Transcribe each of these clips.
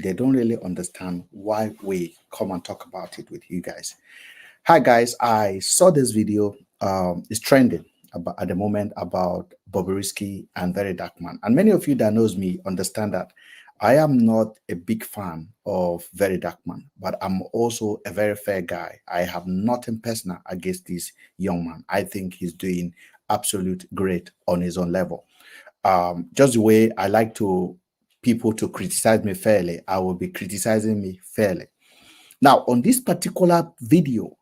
they don't really understand why we come and talk about it with you guys. Hi guys, I saw this video. It's trending at the moment about Bobrisky and VeryDarkMan. And many of you that knows me understand that I am not a big fan of VeryDarkMan, but I'm also a very fair guy. I have nothing personal against this young man. I think he's doing absolute great on his own level. Just the way I like to people to criticize me fairly, I will be criticizing me fairly. Now, on this particular video,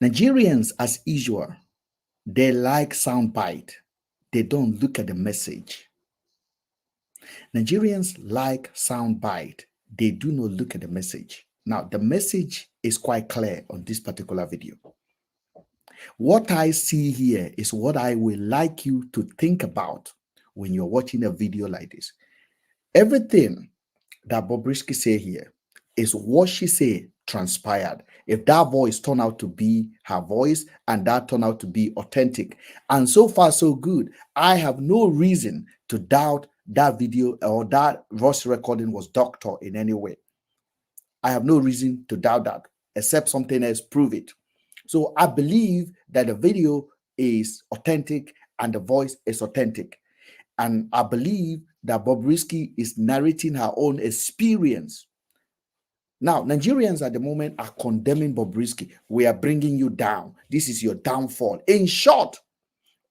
Nigerians, as usual, they like soundbite. They don't look at the message. Nigerians like soundbite. They do not look at the message. Now, the message is quite clear on this particular video. What I see here is what I would like you to think about when you're watching a video like this. Everything that Bobrisky say here is what she said transpired. If that voice turned out to be her voice and that turned out to be authentic, and so far so good, I have no reason to doubt that video or that voice recording was doctored in any way. I have no reason to doubt that, except something else prove it. So I believe that the video is authentic and the voice is authentic. And I believe that Bobrisky is narrating her own experience. Now, Nigerians at the moment are condemning Bobrisky. We are bringing you down. This is your downfall. In short,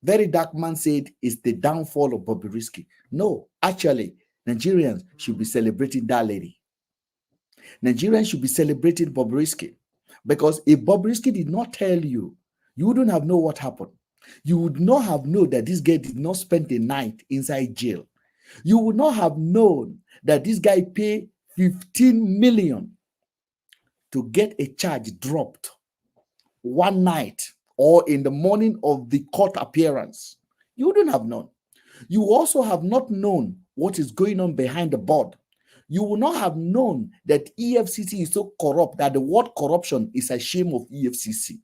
VeryDarkMan said it's the downfall of Bobrisky. No, actually, Nigerians should be celebrating that lady. Nigerians should be celebrating Bobrisky. Because if Bobrisky did not tell you, you wouldn't have known what happened. You would not have known that this guy did not spend the night inside jail. You would not have known that this guy paid 15 million to get a charge dropped one night or in the morning of the court appearance. You wouldn't have known. You also have not known what is going on behind the board. You will not have known that EFCC is so corrupt that the word corruption is a shame of EFCC.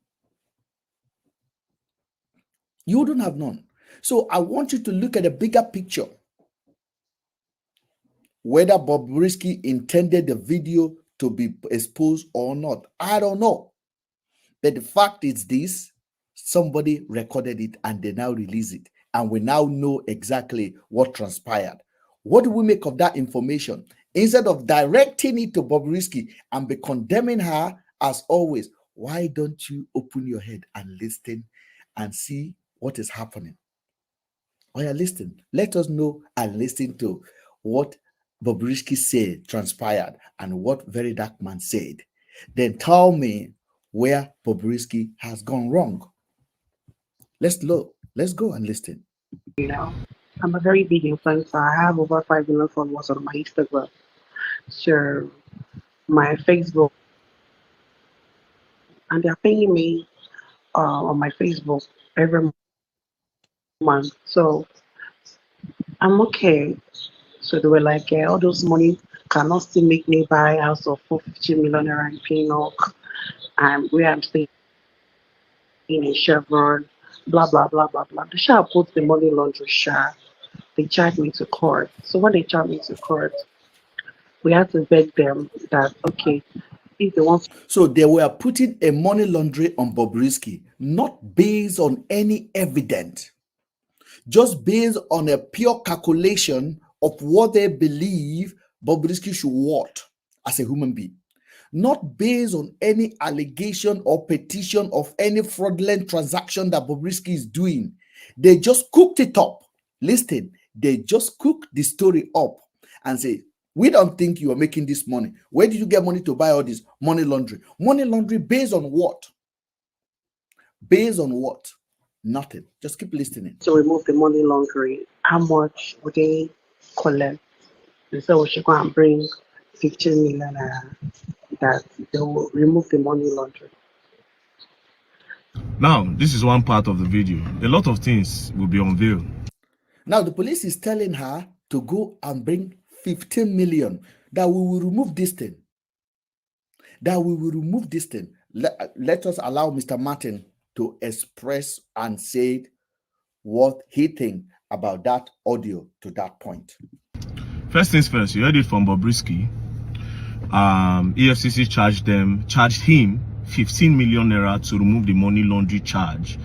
You wouldn't have known. So I want you to look at the bigger picture. Whether Bobrisky intended the video to be exposed or not, I don't know. But the fact is this, somebody recorded it and they now release it. And we now know exactly what transpired. What do we make of that information? Instead of directing it to Bobrisky and be condemning her as always, why don't you open your head and listen and see what is happening? Or you're listening. Let us know and listen to what Bobrisky said transpired and what VeryDarkMan said. Then tell me where Bobrisky has gone wrong. Let's go and listen. You know, I'm a very big influencer. I have over 5 million followers on my Instagram. So my Facebook, and they're paying me on my Facebook every month. So I'm okay. So they were like, all those money cannot still make me buy a house of 450 million naira in Pinok, and where I'm staying in Chevron, blah blah blah blah blah. The shah put the money laundry shah. They charged me to court. So when they charged me to court, we had to beg them that okay, if they want. So they were putting a money laundry on Bobrisky, not based on any evidence, just based on a pure calculation of what they believe Bobrisky should want as a human being, not based on any allegation or petition of any fraudulent transaction that Bobrisky is doing. They just cooked it up. Listen, they just cooked the story up and say, we don't think you are making this money. Where did you get money to buy all this? Money laundry. Money laundry based on what? Based on what? Nothing. Just keep listening. To remove the money laundering, how much would they collect? They said we should go and bring 15 million that they will remove the money laundering. Now, this is one part of the video. A lot of things will be unveiled. Now, the police is telling her to go and bring 15 million, that we will remove this thing. That we will remove this thing. Let us allow Mr. Martin to express and say what he thinks about that audio to that point. First things first, you heard it from Bobrisky. EFCC charged him 15 million naira to remove the money laundering charge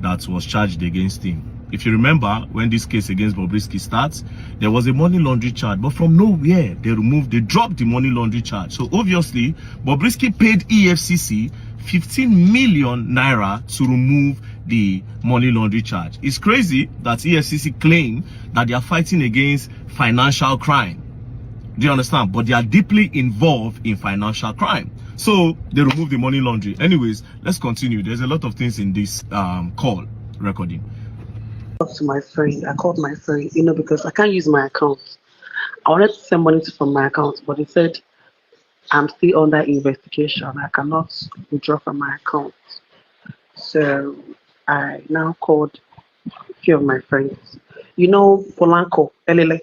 that was charged against him. If you remember, when this case against Bobrisky starts, there was a money laundering charge, but from nowhere they dropped the money laundering charge. So obviously, Bobrisky paid EFCC 15 million naira to remove the money laundering charge. It's crazy that EFCC claim that they are fighting against financial crime. Do you understand? But they are deeply involved in financial crime. So they remove the money laundering. Anyways, let's continue. There's a lot of things in this call recording. To my friend, I called my friend, because I can't use my account. I wanted to send money from my account, but he said I'm still under investigation. I cannot withdraw from my account. So I now called a few of my friends. Polanco, Elele.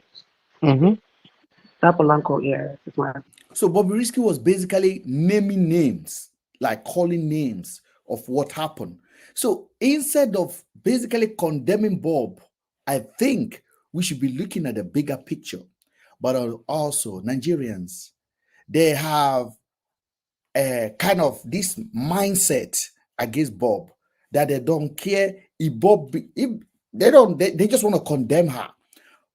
That Polanco, yeah, it's my. So Bobrisky was basically naming names, like calling names of what happened. So instead of basically condemning Bob, I think we should be looking at the bigger picture. But also Nigerians, they have a kind of this mindset against Bob that they don't care if they just want to condemn her.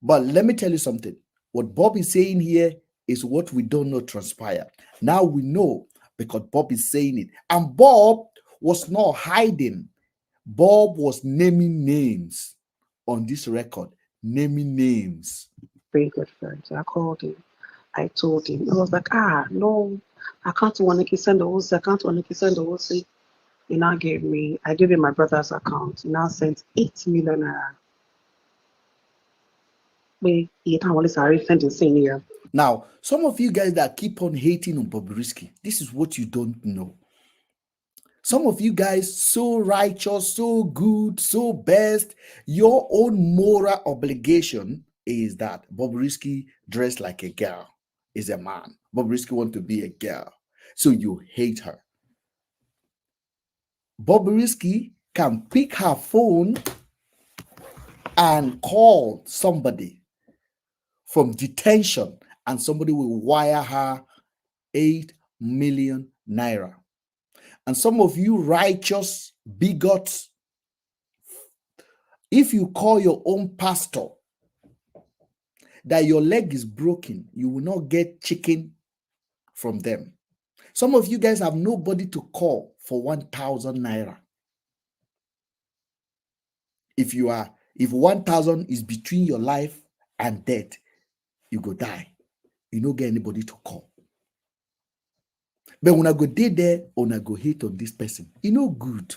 But let me tell you something. What Bob is saying here is what we don't know transpired. Now we know because Bob is saying it. And Bob was not hiding. Bob was naming names on this record. Naming names. Very good friend. So I called him. I told him. He was like, no, I can't want to send the OC. I can't want to send the OC. He now I gave him my brother's account. He now sent 8 million naira. Now, some of you guys that keep on hating on Bobrisky, this is what you don't know. Some of you guys so righteous, so good, so best. Your own moral obligation is that Bobrisky dressed like a girl, is a man. Bobrisky want to be a girl, so you hate her. Bobrisky can pick her phone and call somebody from detention, and somebody will wire her 8 million naira. And some of you righteous bigots, if you call your own pastor that your leg is broken, you will not get chicken from them. Some of you guys have nobody to call for 1,000 naira. If 1,000 is between your life and death, you go die. You don't get anybody to call. But when I go there, when I go hate on this person, good.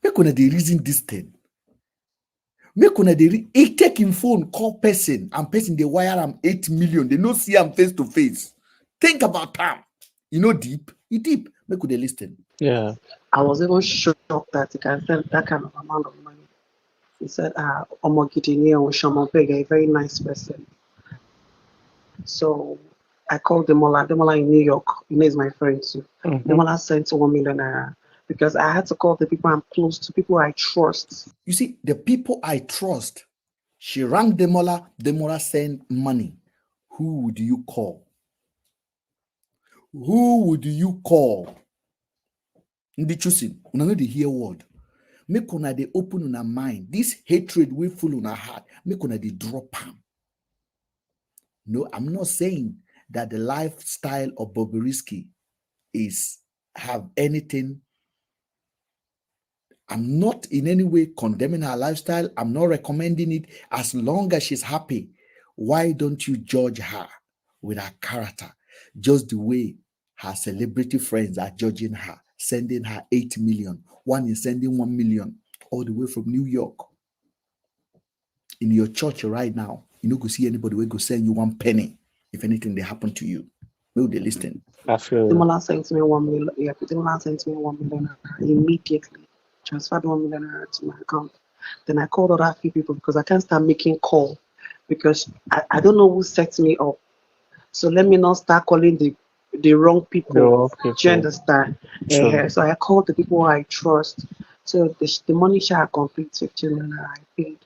Make una dey reason this thing. Make una dey take him phone, call person, and person they wire him 8 million. They no see him face to face. Think about time. Deep. Deep. Make una listen. Yeah. I was even shocked that he can send that kind of amount of money. He said, Omogidini Oshamopega, a very nice person. So I called Demola. Demola in New York. Is my friend too. Demola sent 1 million naira because I had to call the people I'm close to, people I trust. You see, the people I trust. She rang Demola. Demola sent money. Who would you call? Who would you call? Ndi choosing. Una no dey hear word. Make una dey open una mind. This hatred will full una heart. Make una dey drop am. No, I'm not saying that the lifestyle of Bobrisky have anything. I'm not in any way condemning her lifestyle. I'm not recommending it. As long as she's happy, why don't you judge her with her character? Just the way her celebrity friends are judging her, sending her 8 million. One is sending 1 million all the way from New York. In your church right now, you no go see anybody who go send you 1 penny if anything they happen to you. Will they listen? I feel Demola sent me 1 million. Yeah, Demola sent me 1 million immediately. Transferred 1 million to my account. Then I called other few people because I can't start making call because I don't know who set me up. So let me not start calling the wrong people. Do you understand? Sure. So I called the people I trust. So the money share complete 15 million I paid.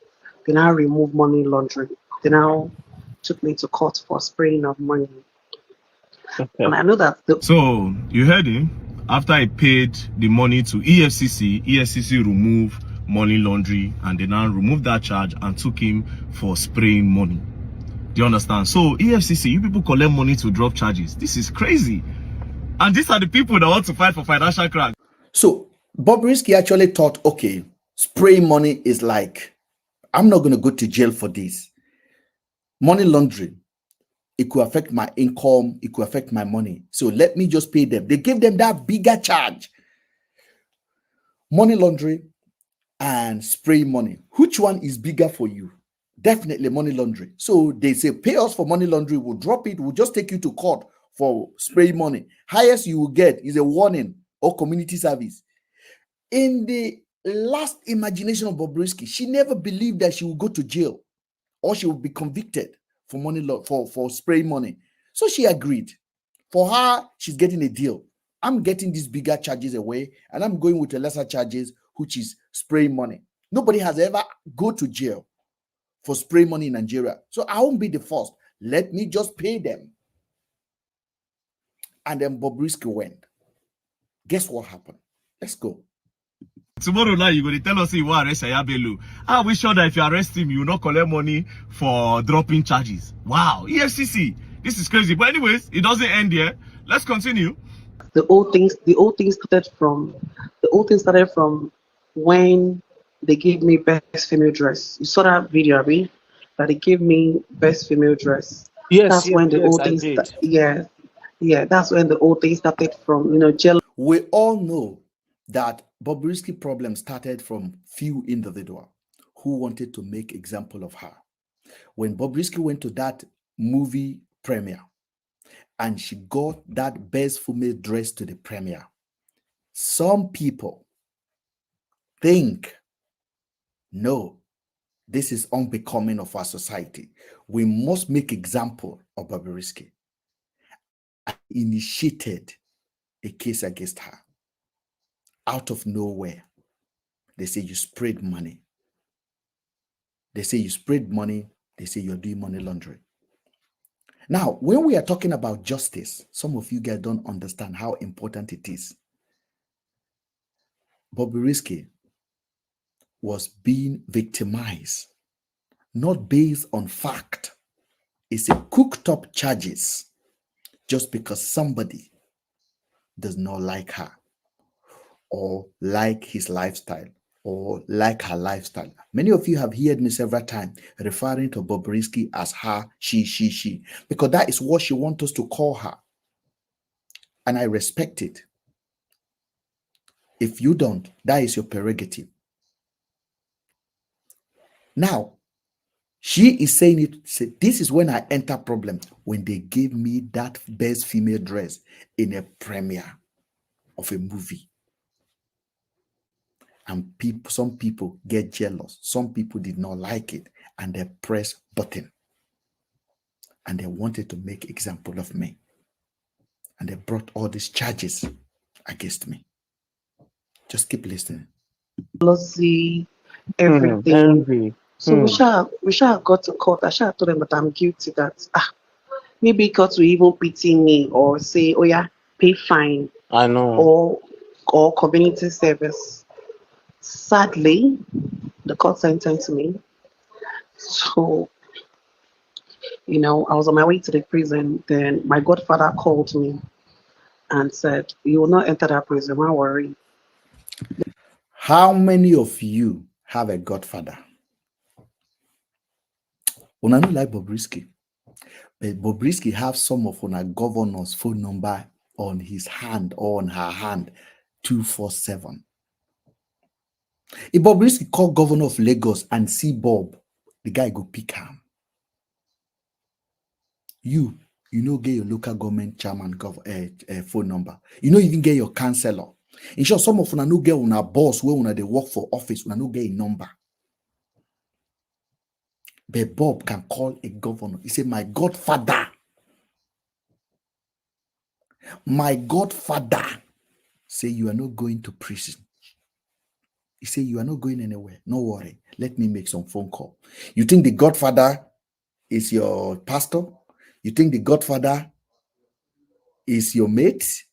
They now remove money laundering. They now took me to court for spraying of money. Okay. And I know that So you heard him. After he paid the money to EFCC, EFCC removed money laundering, and they now removed that charge and took him for spraying money. Do you understand? So EFCC, you people collect money to drop charges. This is crazy. And these are the people that want to fight for financial crime. So Bobrisky actually thought, okay, spraying money is like, I'm not going to go to jail for this. Money laundering, it could affect my income, it could affect my money. So let me just pay them. They gave them that bigger charge. Money laundering and spraying money. Which one is bigger for you? Definitely money laundering. So they say, pay us for money laundering, we'll drop it, we'll just take you to court for spraying money. Highest you will get is a warning or community service. In the last imagination of Bobrisky, she never believed that she would go to jail or she would be convicted for money for spraying money. So she agreed. For her, she's getting a deal. I'm getting these bigger charges away, and I'm going with the lesser charges, which is spraying money. Nobody has ever go to jail for spray money in Nigeria. So I won't be the first. Let me just pay them. And then Bobrisky went. Guess what happened? Let's go. Tomorrow night, you're going to tell us you want to arrest Ayabelu. Are we sure that if you arrest him, you will not collect money for dropping charges? Wow, EFCC, this is crazy. But anyways, it doesn't end here. Let's continue. the old things started from when they gave me best female dress. You saw that video, Abby? That they gave me best female dress. That's when the old things that's when the old things started from, jealous. We all know that Bobrisky problem started from few individuals who wanted to make example of her. When Bobrisky went to that movie premiere and she got that best female dress to the premiere, some people think, no, this is unbecoming of our society. We must make example of Bobrisky. I initiated a case against her. Out of nowhere, they say you sprayed money. They say you sprayed money. They say you're doing money laundering. Now, when we are talking about justice, some of you guys don't understand how important it is. Bobrisky was being victimized, not based on fact. It's a cooked up charges just because somebody does not like her or like his lifestyle or like her lifestyle. Many of you have heard me several times referring to Bobrisky as her, she, because that is what she wants us to call her. And I respect it. If you don't, that is your prerogative. Now, she is saying it, say, this is when I enter problem, when they gave me that best female dress in a premiere of a movie. And some people get jealous. Some people did not like it and they press button. And they wanted to make example of me. And they brought all these charges against me. Just keep listening. Jealousy, everything. Envy. So we shall got to court. I shall told them that I'm guilty, that maybe court will even pity me or say, oh yeah, pay fine. I know. Or community service. Sadly, the court sentenced me. So, I was on my way to the prison. Then my godfather called me and said, you will not enter that prison, don't worry. How many of you have a godfather? Una no like Bobrisky. But Bobrisky have some of our governor's phone number on his hand or on her hand, 247. If Bobrisky call governor of Lagos and see Bob, the guy go pick him. You get your local government chairman phone number. You don't even get your councillor. In short, some of una no get una boss where una they work for office, una no get a number. But Bob can call a governor. He say, my godfather say you are not going to prison. He said, you are not going anywhere. No worry. Let me make some phone call. You think the godfather is your pastor? You think the godfather is your mate?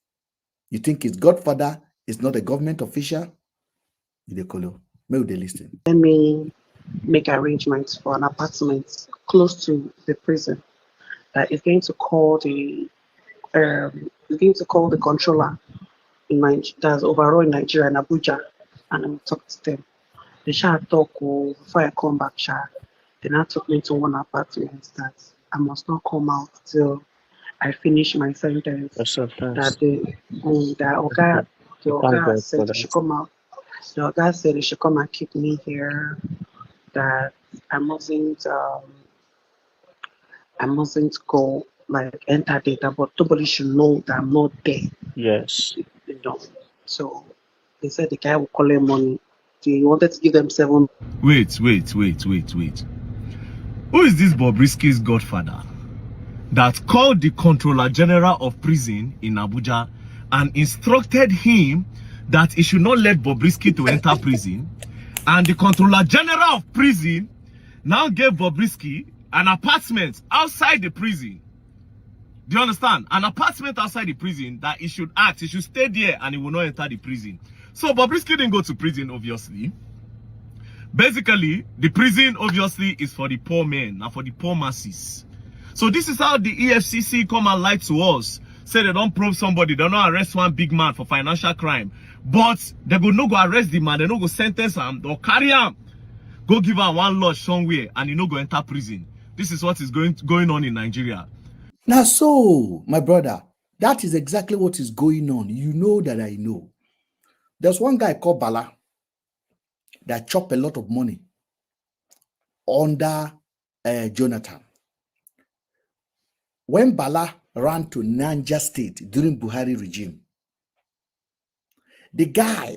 You think his godfather is not a government official? May they listen. Let me make arrangements for an apartment close to the prison that is going to call the controller in that's overall in Nigeria and Abuja, and I'm talk to them. They shall talk before I come back. They now took me to one apartment that I must not come out till I finish my sentence. That the Oga said they should come out. The Oga said they should come and keep me here. That I mustn't go like enter data, but nobody should know that I'm not there. Yes. You know. So they said the guy will collect money. He wanted to give them 7. Wait. Who is this Bobrisky's godfather that called the Controller General of Prison in Abuja and instructed him that he should not let Bobrisky to enter prison? And the Controller General of Prison now gave Bobrisky an apartment outside the prison. Do you understand? An apartment outside the prison that he should he should stay there and he will not enter the prison. So Bobrisky didn't go to prison, obviously. Basically, the prison obviously is for the poor men and for the poor masses. So this is how the Efcc come and lie to us. Say they don't probe somebody, they don't arrest one big man for financial crime. But they go no go arrest the man, they no go sentence him or carry him. Go give him one lodge somewhere and he no go enter prison. This is what is going on in Nigeria. Now, so, my brother, that is exactly what is going on. You know that I know. There's one guy called Bala that chopped a lot of money under Jonathan. When Bala ran to Niger State during Buhari regime, the guy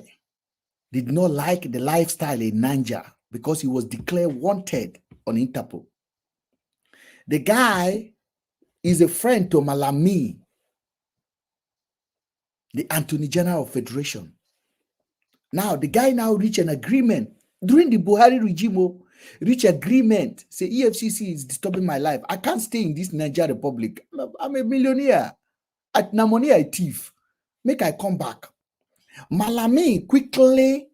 did not like the lifestyle in Niger because he was declared wanted on Interpol. The guy is a friend to Malami, the Attorney General of Federation. Now, the guy now reached an agreement during the Buhari regime, reach agreement, say EFCC is disturbing my life. I can't stay in this Niger Republic. I'm a millionaire. At Namoni, I thief. Make I come back. Malami quickly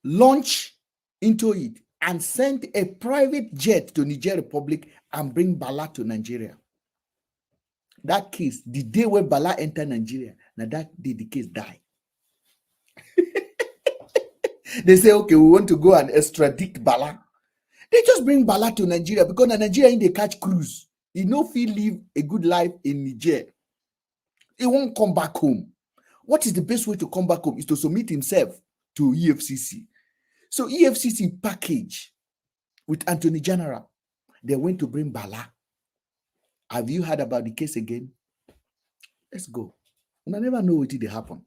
launched into it and sent a private jet to Niger Republic and bring Bala to Nigeria. That case, the day when Bala entered Nigeria, now that day the case died. They say, okay, we want to go and extradite Bala. They just bring Bala to Nigeria because in Nigeria, they catch cruise. He no feel live a good life in Niger. He won't come back home. What is the best way to come back home is to submit himself to EFCC. So EFCC package with Attorney General, they went to bring Bala. Have you heard about the case again? Let's go. I never know what did happen.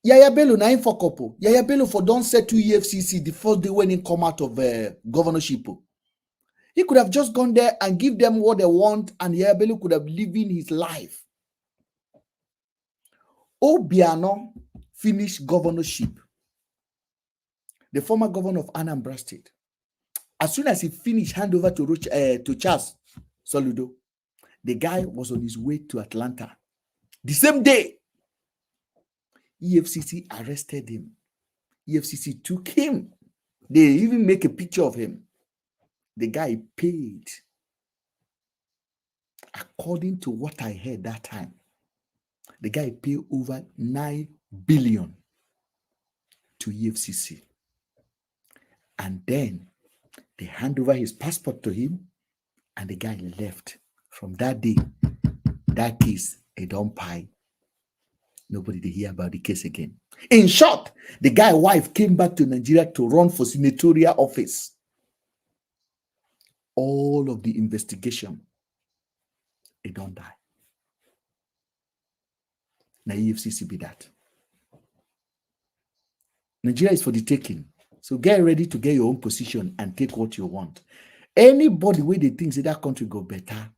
Yaya Bello na him fuck up. Yaya Bello for don't say to EFCC the first day when he come out of governorship. He could have just gone there and give them what they want, and Yaya Bello could have lived his life. Obiano finished governorship. The former governor of Anambra State. As soon as he finished, hand over to Charles Soludo, the guy was on his way to Atlanta. The same day, EFCC arrested him. EFCC took him. They even make a picture of him. The guy paid. According to what I heard that time, the guy paid over 9 billion to EFCC. And then they hand over his passport to him, and the guy left. From that day, that case, they don't pay. Nobody did hear about the case again. In short, the guy's wife came back to Nigeria to run for senatorial office. All of the investigation, they don't die. Now EFCC be that. Nigeria is for the taking. So get ready to get your own position and take what you want. Anybody where they think that country go better,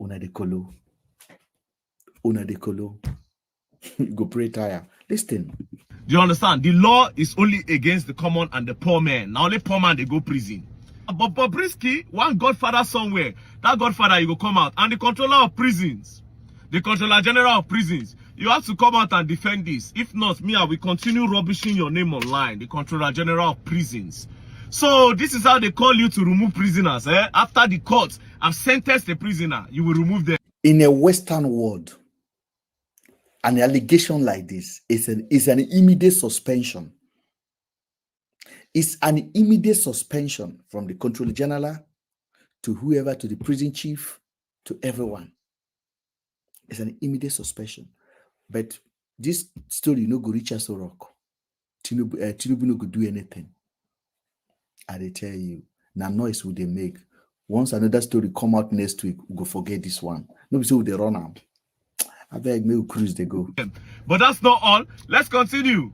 una de colo. Go pray tire. Listen. Do you understand? The law is only against the common and the poor man. Now only poor man they go prison. But Bobrisky, one godfather somewhere, that godfather you go come out. And the controller of prisons, the controller general of prisons, you have to come out and defend this. If not, me, I will continue rubbishing your name online, the controller general of prisons. So this is how they call you to remove prisoners. After the court have sentenced the prisoner, you will remove them. In a Western world, an allegation like this is an immediate suspension. It's an immediate suspension from the Controller General to whoever, to the prison chief, to everyone. It's an immediate suspension. But this story no go reach us so rock. Tinubu no go do anything. And they tell you, now noise will they make. Once another story come out next week, we go forget this one. Nobody say they run out. I beg me cruise they go. But that's not all. Let's continue.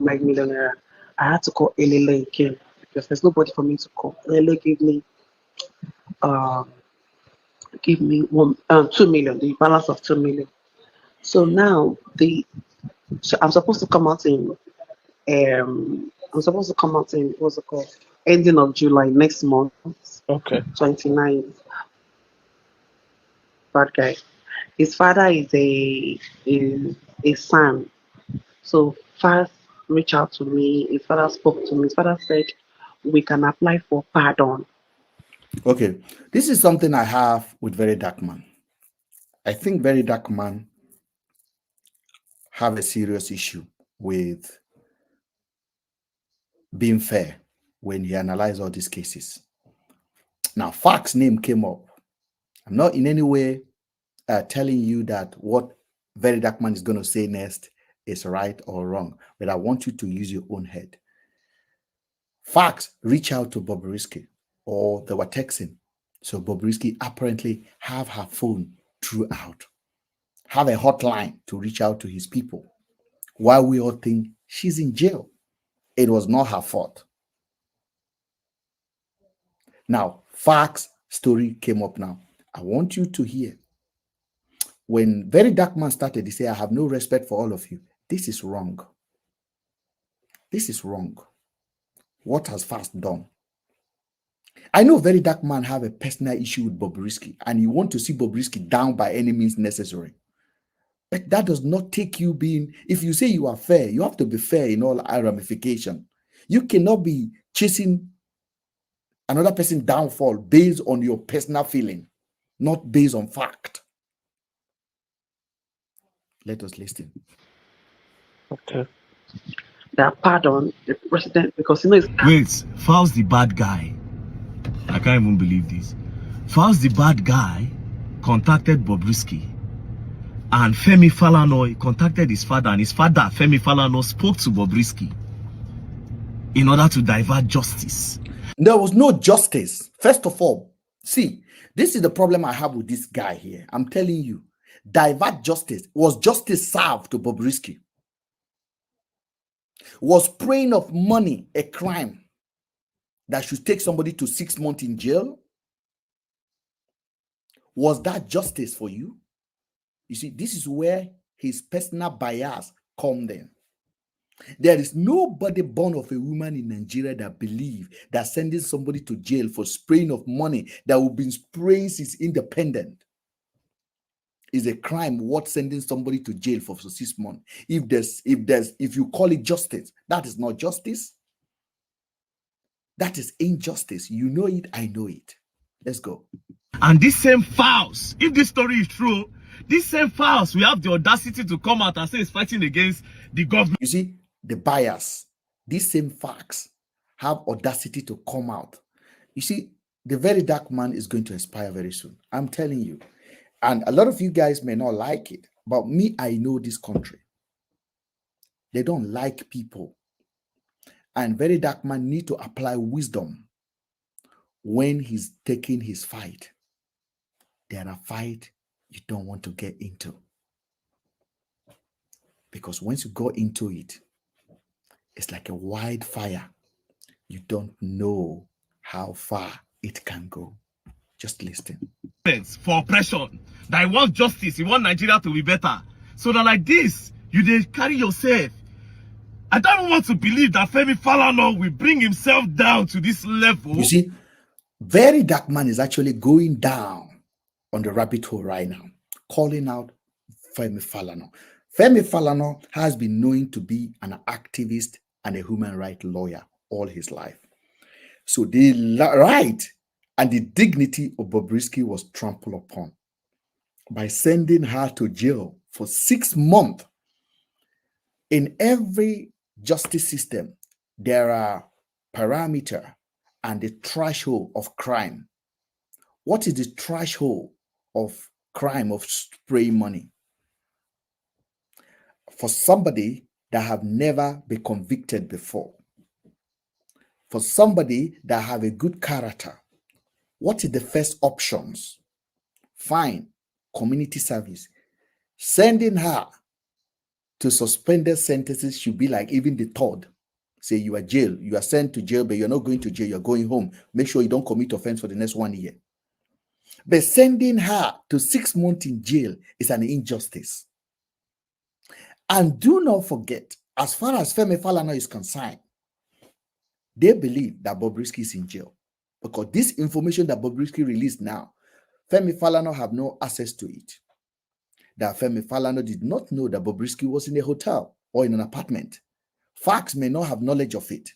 $5 million. I had to call Elele again because there's nobody for me to call. Elele gave me 2 million, the balance of 2 million. So now I'm supposed to come out in what's it called? Ending of July next month. Okay. 29th. Bad guy. His father is a son. So first reached out to me. His father spoke to me. His father said we can apply for pardon. Okay, this is something I have with VeryDarkMan. I think VeryDarkMan have a serious issue with being fair when he analyzed all these cases. Now, Fact's name came up. I'm not in any way telling you that what VeryDarkMan is going to say next is right or wrong, but I want you to use your own head. Facts reach out to Bobrisky, or they were texting. So Bobrisky apparently have her phone throughout, have a hotline to reach out to his people, while we all think she's in jail. It was not her fault. Now, Facts story came up now. I want you to hear. When VeryDarkMan started, he said, I have no respect for all of you. This is wrong. This is wrong. What has Fast done? I know VeryDarkMan have a personal issue with Bobrisky, and you want to see Bobrisky down by any means necessary. But that does not take you being, if you say you are fair, you have to be fair in all ramification. You cannot be chasing another person's downfall based on your personal feeling, not based on fact. Let us listen. Okay. That pardon the president because you know it's Wait, Faust the bad guy. I can't even believe this. Faust the bad guy contacted Bobrisky, and Femi Falana contacted his father, and his father, Femi Falana, spoke to Bobrisky in order to divert justice. There was no justice. First of all, see, this is the problem I have with this guy here. I'm telling you, divert justice. Was justice served to Bobrisky? Was praying of money a crime that should take somebody to 6 months in jail? Was that justice for you? You see, this is where his personal bias comes in. There is nobody born of a woman in Nigeria that believe that sending somebody to jail for spraying of money that will be spraying since independent is a crime worth sending somebody to jail for 6 months. If you call it justice, that is not justice. That is injustice. You know it, I know it. Let's go. And this same Faust, if this story is true, this same Faust, we have the audacity to come out and say it's fighting against the government. You see, the bias, these same facts have audacity to come out. You see, the VeryDarkMan is going to expire very soon. I'm telling you. And a lot of you guys may not like it, but me, I know this country. They don't like people. And VeryDarkMan need to apply wisdom when he's taking his fight. There are fights you don't want to get into. Because once you go into it, it's like a wildfire. You don't know how far it can go. Just listen. For oppression, that he wants justice, he wants Nigeria to be better. So that like this, you dey carry yourself. I don't want to believe that Femi Falana will bring himself down to this level. You see, VeryDarkMan is actually going down on the rabbit hole right now, calling out Femi Falana. Femi Falana has been known to be an activist and a human rights lawyer all his life. So the right and the dignity of Bobrisky was trampled upon by sending her to jail for 6 months. In every justice system, there are parameters and the threshold of crime. What is the threshold of crime of spraying money? For somebody that have never been convicted before, for somebody that have a good character, what is the first options? Fine, community service. Sending her to suspended sentences should be like even the third. Say you are jail, you are sent to jail, but you're not going to jail, you're going home. Make sure you don't commit offense for the next 1 year. But sending her to 6 months in jail is an injustice. And do not forget, as far as Femi Falana is concerned, they believe that Bobrisky is in jail. Because this information that Bobrisky released now, Femi Falana have no access to it. That Femi Falana did not know that Bobrisky was in a hotel or in an apartment. Facts may not have knowledge of it.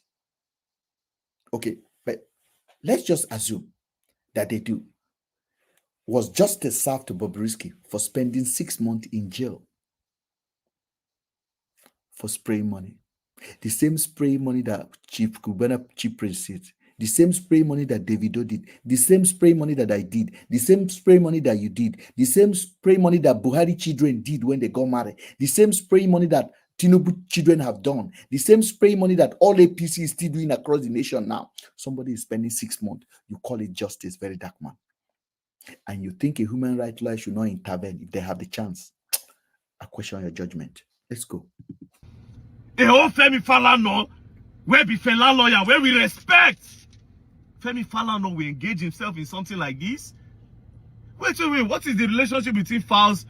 Okay, but let's just assume that they do. Was justice served to Bobrisky for spending 6 months in jail for spraying money? The same spray money that Chief Kubana Chief Prince did, the same spray money that Davido did, the same spray money that I did, the same spray money that you did, the same spray money that Buhari children did when they got married, the same spray money that Tinubu children have done, the same spray money that all APC is still doing across the nation now. Somebody is spending 6 months. You call it justice, VeryDarkMan. And you think a human rights lawyer should not intervene if they have the chance. I question your judgment. Let's go. A whole Femi Falana, where be Fela lawyer, where we respect. Femi Falana will engage himself in something like this? Wait, what is the relationship between Fals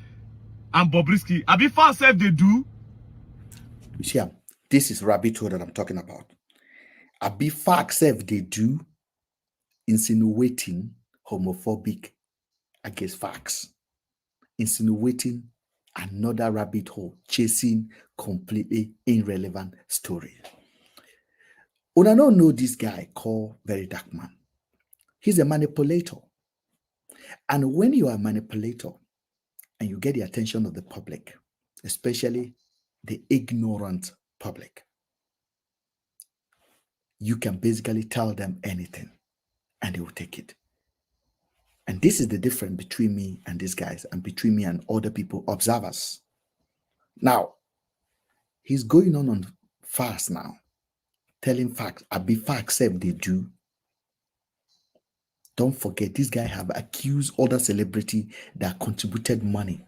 and Bobrisky? Abi Fals self they do? You see, this is rabbit hole that I'm talking about. Abi Fals self they do, insinuating homophobic against facts, insinuating another rabbit hole, chasing completely irrelevant story. Una don't know this guy called VeryDarkMan. He's a manipulator. And when you are a manipulator and you get the attention of the public, especially the ignorant public, you can basically tell them anything and they will take it. And this is the difference between me and these guys and between me and other people, observers. Now, he's going on fast now, telling facts. Abi facts say they do. Don't forget, this guy have accused other celebrity that contributed money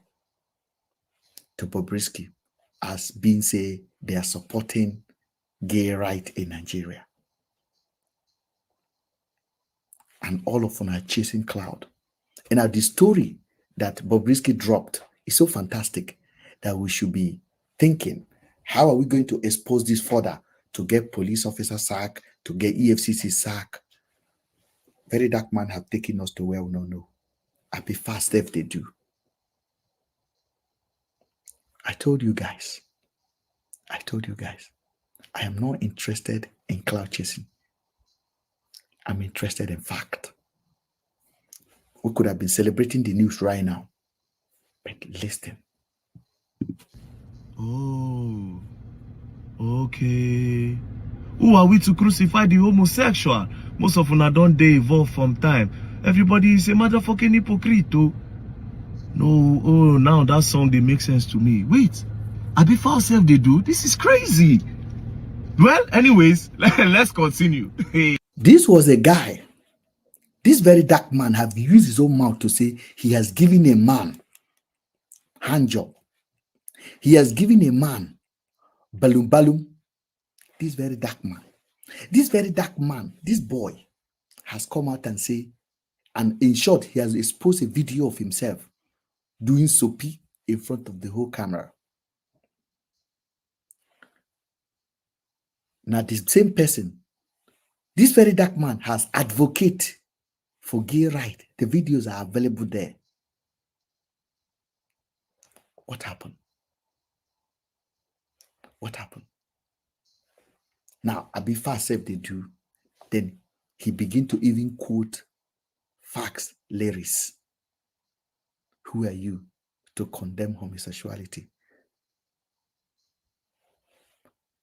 to Bobrisky as being say they are supporting gay rights in Nigeria. And all of them are chasing cloud. And now the story that Bobrisky dropped is so fantastic that we should be thinking, how are we going to expose this further to get police officer sack, to get EFCC sack? VeryDarkMan have taken us to where we don't know. I'll be fast if they do. I told you guys, I am not interested in cloud chasing. I'm interested in fact. We could have been celebrating the news right now, but listen. Oh, okay. Who are we to crucify the homosexual? Most of them don't they evolve from time. Everybody is a motherfucking hypocrite, though. No, oh, now that song, they make sense to me. Wait, Abi Fowl self they do? This is crazy. Well, anyways, let's continue. This was a guy. This VeryDarkMan have used his own mouth to say he has given a man hand job. He has given a man balloon. This VeryDarkMan. This VeryDarkMan, this boy has come out and say, and in short, he has exposed a video of himself doing soapy in front of the whole camera. Now, the same person, this very dark man, has advocate for gay right. The videos are available there. What happened? What happened? Now, Abifa said they do. Then he began to even quote facts, lyrics. Who are you to condemn homosexuality?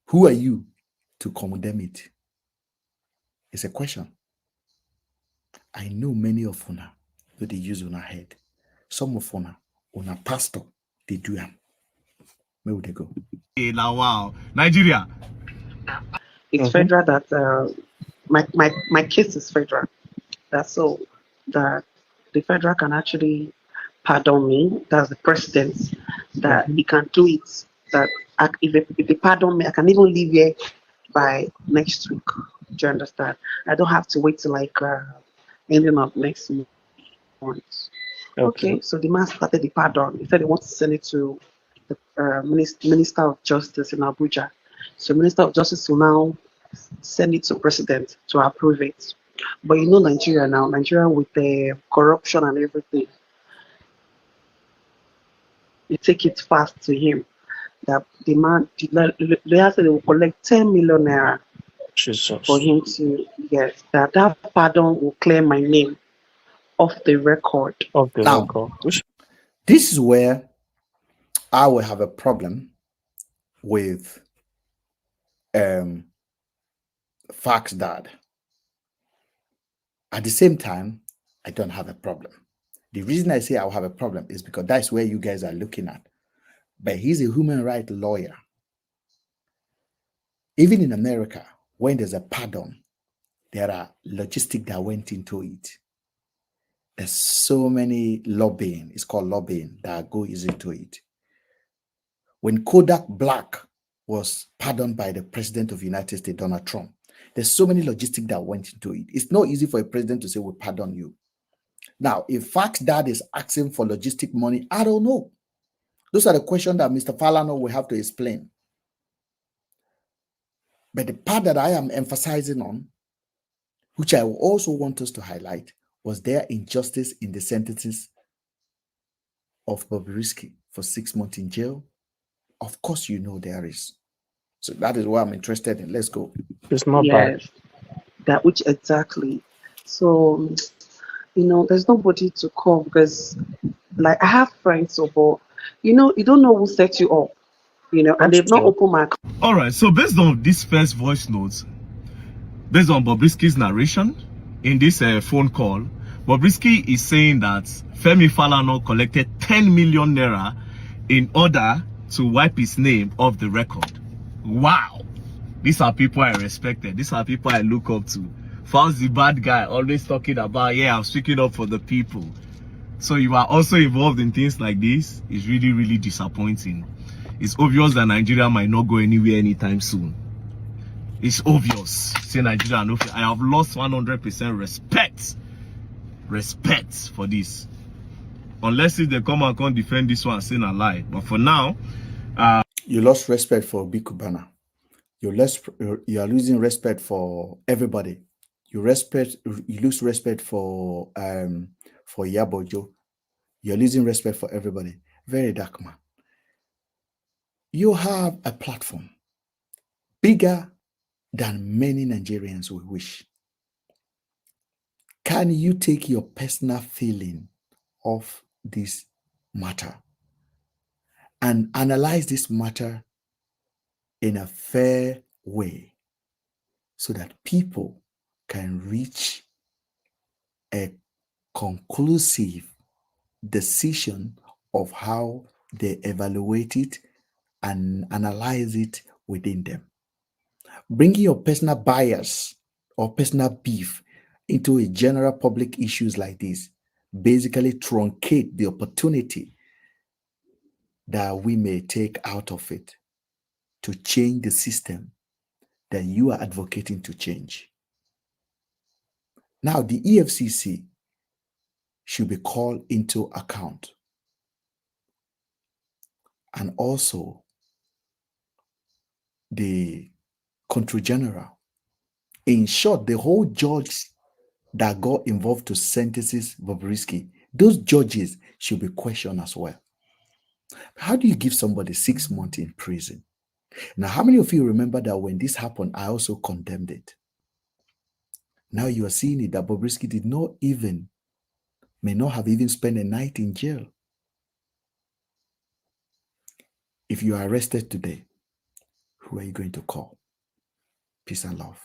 Who are you to condemn it? It's a question. I know many of una that they use on our head. Some of una pastor, they do them. Where would they go? Hey, now, wow. Nigeria. It's federal that my case is federal. That's so that the federal can actually pardon me. That's the president that he can do it. That if they pardon me, I can even leave here by next week. Do you understand? I don't have to wait till like ending of next month. Okay, so the man started the pardon. He said he wants to send it to the Minister of Justice in Abuja. So Minister of Justice will now send it to President to approve it. But you know Nigeria now, Nigeria with the corruption and everything, you take it fast to him. That the man, the lawyer said they will collect 10 million naira for him to, yes, that pardon will clear my name off the record. Now, this is where I will have a problem with facts that at the same time, I don't have a problem. The reason I say I'll have a problem is because that's where you guys are looking at. But he's a human rights lawyer. Even in America, when there's a pardon, there are logistics that went into it. There's so many lobbying, it's called lobbying, that goes into it. When Kodak Black was pardoned by the President of the United States, Donald Trump, there's so many logistics that went into it. It's not easy for a president to say, we pardon you. Now, if Fox Dad is asking for logistic money, I don't know. Those are the questions that Mr. Falano will have to explain. But the part that I am emphasizing on, which I also want us to highlight, was there injustice in the sentences of Bobrisky for 6 months in jail? Of course, you know there is. So that is what I'm interested in. Let's go. It's not bad. That which exactly. So, you know, there's nobody to call because, like, I have friends, so, but, you know, you don't know who set you up, you know, and they've not opened my. All right, so based on this first voice note, based on Bobrisky's narration in this phone call, Bobrisky is saying that Femi Falana collected 10 million naira in order to wipe his name off the record. Wow. These are people I respected. These are people I look up to. Fal's the bad guy, always talking about, yeah, I'm speaking up for the people. So you are also involved in things like this. It's really, really disappointing. It's obvious that Nigeria might not go anywhere anytime soon. It's obvious. Say Nigeria, no, I have lost 100% respect for this. Unless if they come and can't defend this one, saying a lie. But for now, you lost respect for Bikubana. You are losing respect for everybody. You lose respect for Yabojo. You're losing respect for everybody. VeryDarkMan. You have a platform bigger than many Nigerians will wish. Can you take your personal feeling of this matter and analyze this matter in a fair way so that people can reach a conclusive decision of how they evaluate it and analyze it within them? Bringing your personal bias or personal beef into a general public issues like this basically truncate the opportunity that we may take out of it to change the system that you are advocating to change. Now, the EFCC should be called into account. And also, the Control General. In short, the whole judge that got involved to sentences Bobrisky, those judges should be questioned as well. How do you give somebody 6 months in prison? Now, how many of you remember that when this happened, I also condemned it? Now you are seeing it that Bobrisky may not have even spent a night in jail. If you are arrested today, who are you going to call? Peace and love.